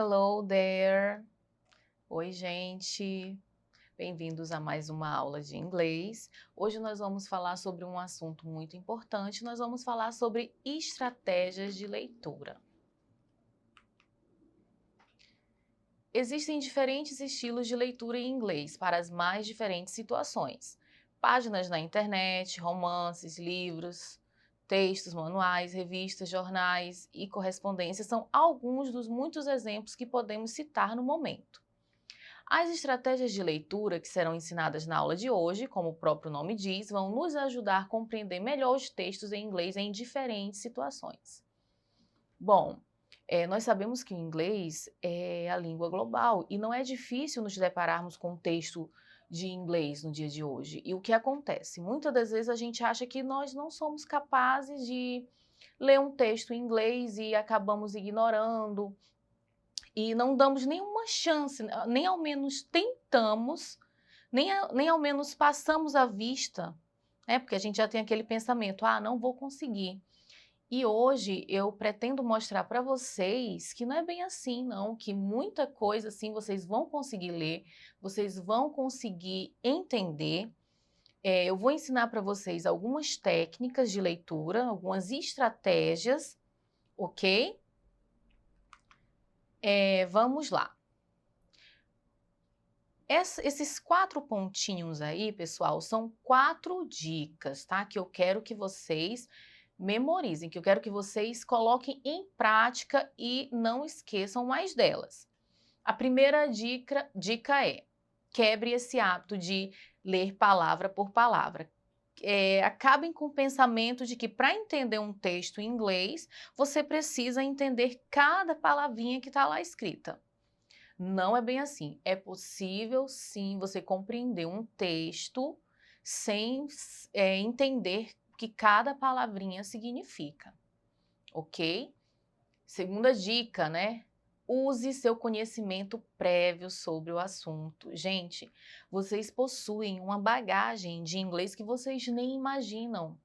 Hello there! Oi, gente! Bem-vindos a mais uma aula de inglês. Hoje nós vamos falar sobre um assunto muito importante. Nós vamos falar sobre estratégias de leitura. Existem diferentes estilos de leitura em inglês para as mais diferentes situações. Páginas na internet, romances, livros, textos, manuais, revistas, jornais e correspondências são alguns dos muitos exemplos que podemos citar no momento. As estratégias de leitura que serão ensinadas na aula de hoje, como o próprio nome diz, vão nos ajudar a compreender melhor os textos em inglês em diferentes situações. Bom, nós sabemos que o inglês é a língua global e não é difícil nos depararmos com um texto de inglês no dia de hoje. E o que acontece? Muitas das vezes a gente acha que nós não somos capazes de ler um texto em inglês e acabamos ignorando e não damos nenhuma chance, nem ao menos tentamos, nem ao menos passamos a vista, né? Porque a gente já tem aquele pensamento, não vou conseguir. E hoje eu pretendo mostrar para vocês que não é bem assim, não, que muita coisa assim vocês vão conseguir ler, vocês vão conseguir entender. Eu vou ensinar para vocês algumas técnicas de leitura, algumas estratégias, ok? Vamos lá. Esses 4 pontinhos aí, pessoal, são 4 dicas, tá? Que eu quero que vocês memorizem, que eu quero que vocês coloquem em prática e não esqueçam mais delas. A primeira dica é: quebre esse hábito de ler palavra por palavra. Acabem com o pensamento de que para entender um texto em inglês, você precisa entender cada palavrinha que está lá escrita. Não é bem assim. É possível, sim, você compreender um texto sem entender o que cada palavrinha significa, ok? Segunda dica, né? Use seu conhecimento prévio sobre o assunto. Gente, vocês possuem uma bagagem de inglês que vocês nem imaginam.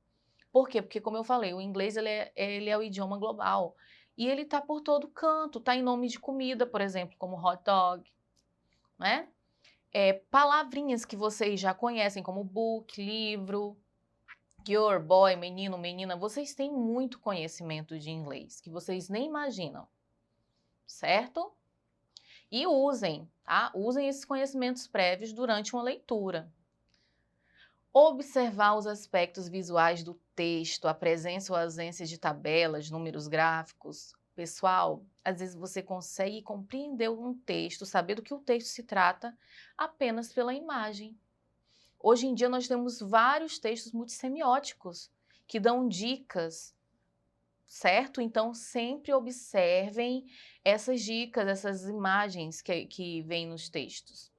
Por quê? Porque, como eu falei, o inglês ele é o idioma global. E ele está por todo canto, está em nome de comida, por exemplo, como hot dog, né? Palavrinhas que vocês já conhecem, como book, livro, girl, boy, menino, menina, vocês têm muito conhecimento de inglês, que vocês nem imaginam, certo? E usem, tá? Usem esses conhecimentos prévios durante uma leitura. Observar os aspectos visuais do texto, a presença ou ausência de tabelas, números gráficos. Pessoal, às vezes você consegue compreender um texto, saber do que o texto se trata, apenas pela imagem. Hoje em dia nós temos vários textos multissemióticos que dão dicas, certo? Então sempre observem essas dicas, essas imagens que vêm nos textos.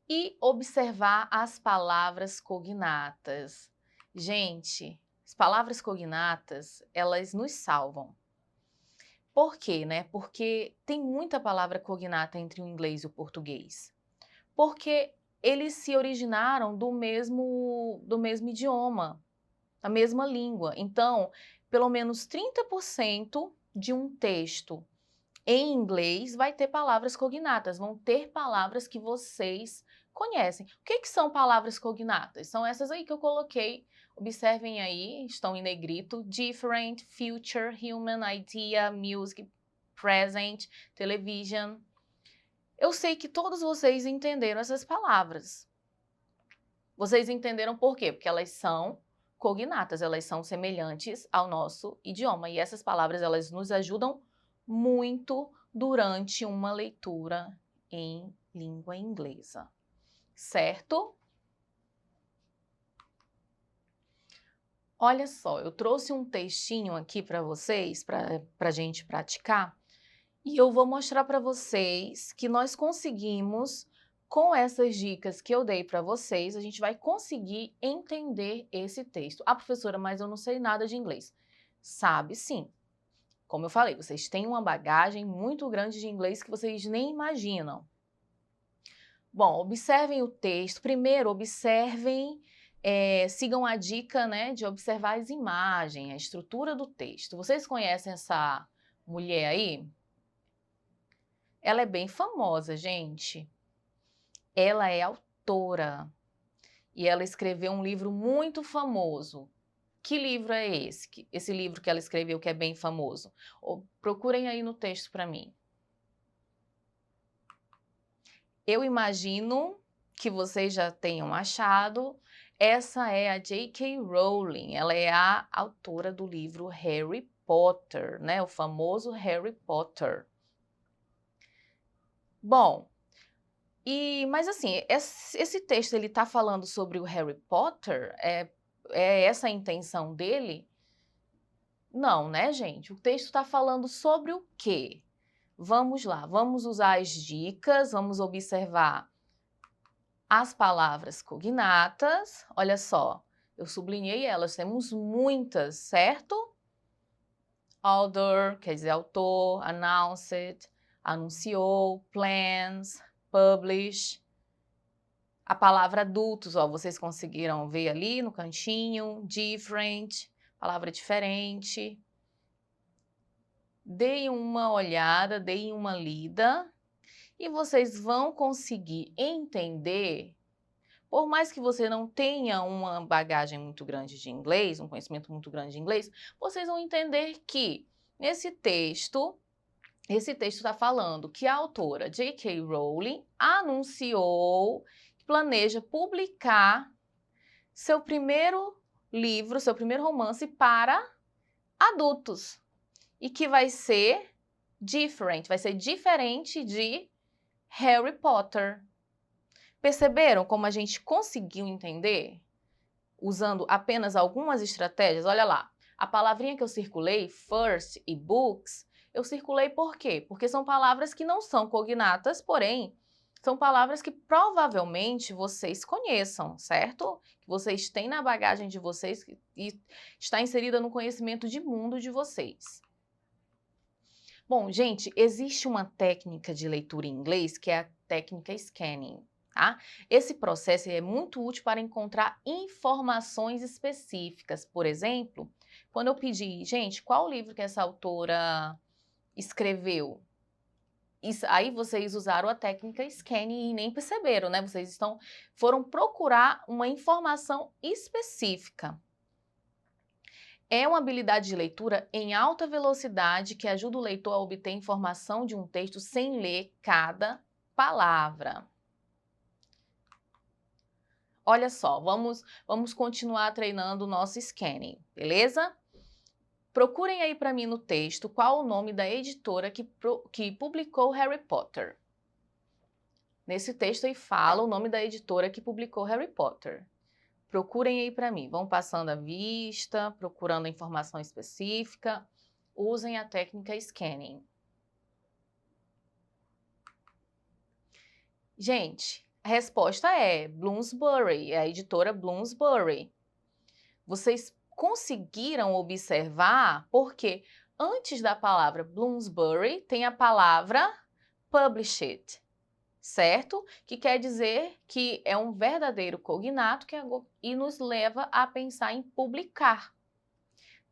E observar as palavras cognatas. Gente, as palavras cognatas, elas nos salvam. Por quê, né? Porque tem muita palavra cognata entre o inglês e o português. Porque eles se originaram do mesmo idioma, da mesma língua. Então, pelo menos 30% de um texto em inglês vai ter palavras cognatas, vão ter palavras que vocês conhecem. O que são palavras cognatas? São essas aí que eu coloquei, observem aí, estão em negrito: different, future, human, idea, music, present, television. Eu sei que todos vocês entenderam essas palavras. Vocês entenderam por quê? Porque elas são cognatas, elas são semelhantes ao nosso idioma. E essas palavras, elas nos ajudam muito durante uma leitura em língua inglesa, certo? Olha só, eu trouxe um textinho aqui para vocês, para a gente praticar, e eu vou mostrar para vocês que nós conseguimos, com essas dicas que eu dei para vocês, a gente vai conseguir entender esse texto. Professora, mas eu não sei nada de inglês. Sabe sim. Como eu falei, vocês têm uma bagagem muito grande de inglês que vocês nem imaginam. Bom, observem o texto. Primeiro, observem, sigam a dica, né, de observar as imagens, a estrutura do texto. Vocês conhecem essa mulher aí? Ela é bem famosa, gente. Ela é autora e ela escreveu um livro muito famoso. Que livro é esse? Esse livro que ela escreveu que é bem famoso. Procurem aí no texto para mim. Eu imagino que vocês já tenham achado. Essa é a J.K. Rowling. Ela é a autora do livro Harry Potter, né? O famoso Harry Potter. Bom, mas assim, esse texto ele está falando sobre o Harry Potter? É essa a intenção dele? Não, né, gente? O texto está falando sobre o quê? Vamos lá, vamos usar as dicas, vamos observar as palavras cognatas. Olha só, eu sublinhei elas, temos muitas, certo? Author, quer dizer autor, announced, anunciou, plans, publish. A palavra adultos, ó, vocês conseguiram ver ali no cantinho, different, palavra diferente. Deem uma olhada, deem uma lida e vocês vão conseguir entender, por mais que você não tenha uma bagagem muito grande de inglês, um conhecimento muito grande de inglês, vocês vão entender que esse texto está falando que a autora J.K. Rowling anunciou que planeja publicar seu primeiro livro, seu primeiro romance para adultos. E que vai ser diferente de Harry Potter. Perceberam como a gente conseguiu entender? Usando apenas algumas estratégias? Olha lá, a palavrinha que eu circulei, first e books, eu circulei por quê? Porque são palavras que não são cognatas, porém, são palavras que provavelmente vocês conheçam, certo? Que vocês têm na bagagem de vocês e está inserida no conhecimento de mundo de vocês. Bom, gente, existe uma técnica de leitura em inglês que é a técnica scanning, tá? Esse processo é muito útil para encontrar informações específicas. Por exemplo, quando eu pedi, gente, qual livro que essa autora escreveu? Aí vocês usaram a técnica scanning e nem perceberam, né? Vocês foram procurar uma informação específica. É uma habilidade de leitura em alta velocidade que ajuda o leitor a obter informação de um texto sem ler cada palavra. Olha só, vamos continuar treinando o nosso scanning, beleza? Procurem aí para mim no texto qual o nome da editora que publicou Harry Potter. Nesse texto aí fala o nome da editora que publicou Harry Potter. Procurem aí para mim, vão passando a vista, procurando a informação específica, usem a técnica scanning. Gente, a resposta é Bloomsbury, é a editora Bloomsbury. Vocês conseguiram observar porque antes da palavra Bloomsbury tem a palavra published. Certo? Que quer dizer que é um verdadeiro cognato e nos leva a pensar em publicar.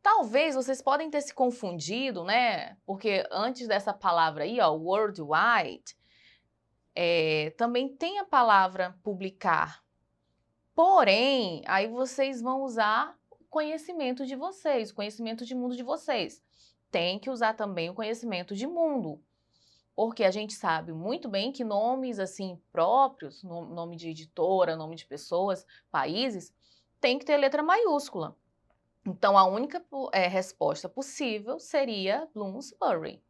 Talvez vocês podem ter se confundido, né? Porque antes dessa palavra aí, ó, worldwide, também tem a palavra publicar. Porém, aí vocês vão usar o conhecimento de vocês, o conhecimento de mundo de vocês. Tem que usar também o conhecimento de mundo. Porque a gente sabe muito bem que nomes assim próprios, nome de editora, nome de pessoas, países, tem que ter letra maiúscula. Então, a única resposta possível seria Bloomsbury.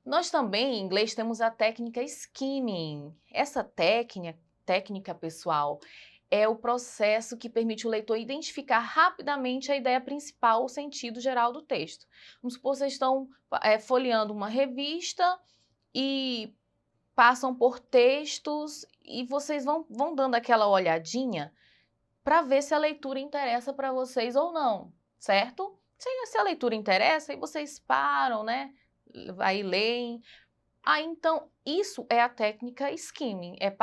Nós também, em inglês, temos a técnica skimming. Essa técnica, pessoal, é o processo que permite o leitor identificar rapidamente a ideia principal, o sentido geral do texto. Vamos supor que vocês estão folheando uma revista e passam por textos e vocês vão dando aquela olhadinha para ver se a leitura interessa para vocês ou não, certo? Se a leitura interessa, aí vocês param, né? Aí leem. Então, isso é a técnica skimming, é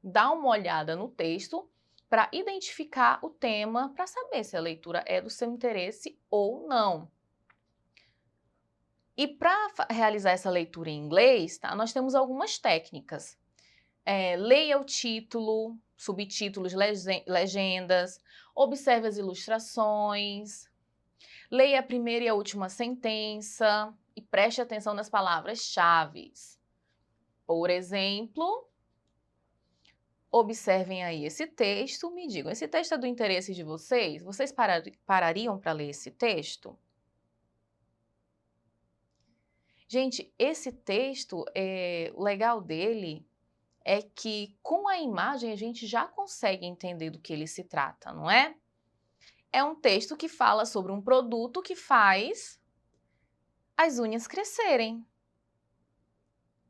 dar uma olhada no texto para identificar o tema, para saber se a leitura é do seu interesse ou não. E para realizar essa leitura em inglês, tá, nós temos algumas técnicas. Leia o título, subtítulos, legendas, observe as ilustrações, leia a primeira e a última sentença e preste atenção nas palavras-chave. Por exemplo, observem aí esse texto, me digam, esse texto é do interesse de vocês? Vocês parariam para ler esse texto? Gente, esse texto, o legal dele é que com a imagem a gente já consegue entender do que ele se trata, não é? É um texto que fala sobre um produto que faz as unhas crescerem.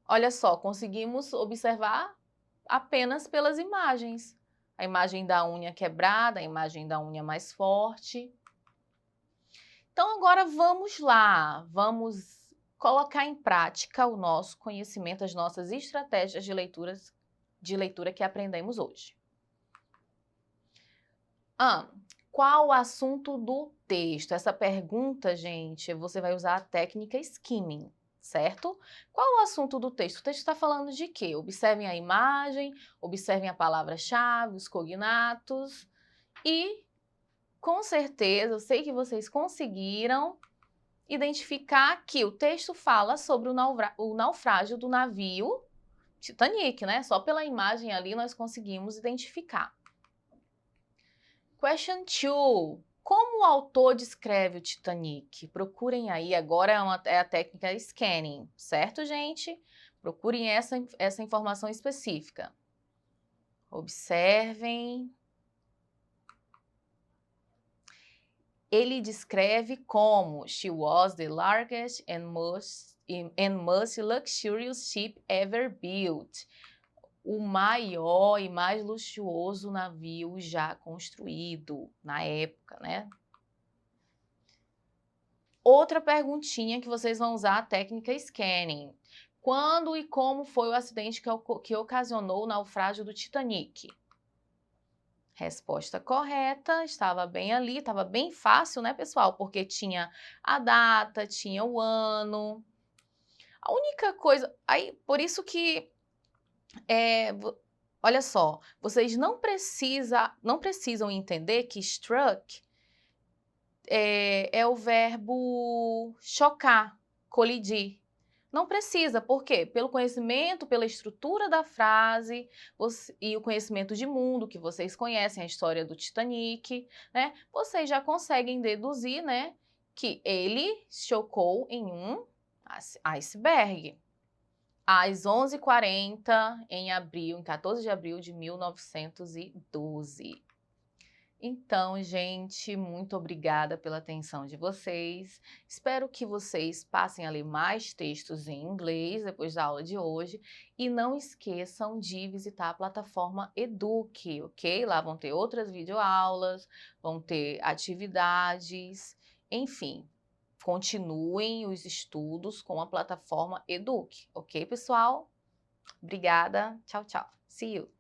Olha só, conseguimos observar apenas pelas imagens. A imagem da unha quebrada, a imagem da unha mais forte. Então agora vamos lá, vamos colocar em prática o nosso conhecimento, as nossas estratégias de leitura que aprendemos hoje. Qual o assunto do texto? Essa pergunta, gente, você vai usar a técnica skimming, certo? Qual o assunto do texto? O texto está falando de quê? Observem a imagem, observem a palavra-chave, os cognatos e, com certeza, eu sei que vocês conseguiram identificar que o texto fala sobre o naufrágio do navio Titanic, né? Só pela imagem ali nós conseguimos identificar. Question 2. Como o autor descreve o Titanic? Procurem aí, agora é a técnica scanning, certo, gente? Procurem essa informação específica. Observem. Ele descreve como she was the largest and most luxurious ship ever built. O maior e mais luxuoso navio já construído na época, né? Outra perguntinha que vocês vão usar a técnica scanning. Quando e como foi o acidente que ocasionou o naufrágio do Titanic? Resposta correta, estava bem ali, estava bem fácil, né, pessoal? Porque tinha a data, tinha o ano. A única coisa, aí, por isso que, olha só, vocês não precisam entender que struck é o verbo chocar, colidir. Não precisa, por quê? Pelo conhecimento, pela estrutura da frase e o conhecimento de mundo que vocês conhecem, a história do Titanic, né? Vocês já conseguem deduzir, né, que ele chocou em um iceberg. Às 11h40 em 14 de abril de 1912. Então, gente, muito obrigada pela atenção de vocês. Espero que vocês passem a ler mais textos em inglês depois da aula de hoje. E não esqueçam de visitar a plataforma Eduque, ok? Lá vão ter outras videoaulas, vão ter atividades, enfim. Continuem os estudos com a plataforma Eduque, ok, pessoal? Obrigada. Tchau, tchau. See you.